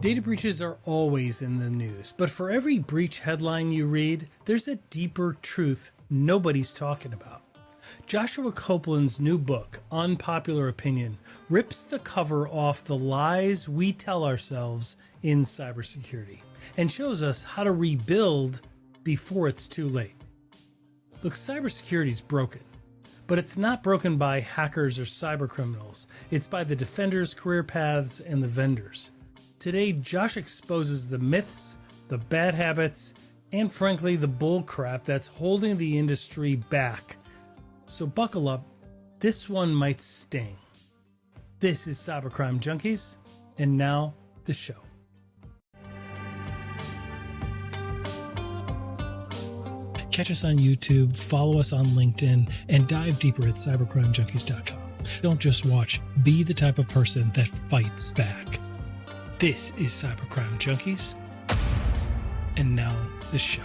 Data breaches are always in the news, but for every breach headline you read, there's a deeper truth nobody's talking about. Joshua Copeland's new book, Unpopular Opinion, rips the cover off the lies we tell ourselves in cybersecurity and shows us how to rebuild before it's too late. Look, cybersecurity is broken, but it's not broken by hackers or cybercriminals. It's by the defenders, career paths, and the vendors. Today, Josh exposes the myths, the bad habits, and frankly, the bull crap that's holding the industry back. So buckle up, this one might sting. This is Cybercrime Junkies, and now the show. Catch us on YouTube, follow us on LinkedIn, and dive deeper at cybercrimejunkies.com. Don't just watch, be the type of person that fights back. This is Cybercrime Junkies, and now the show.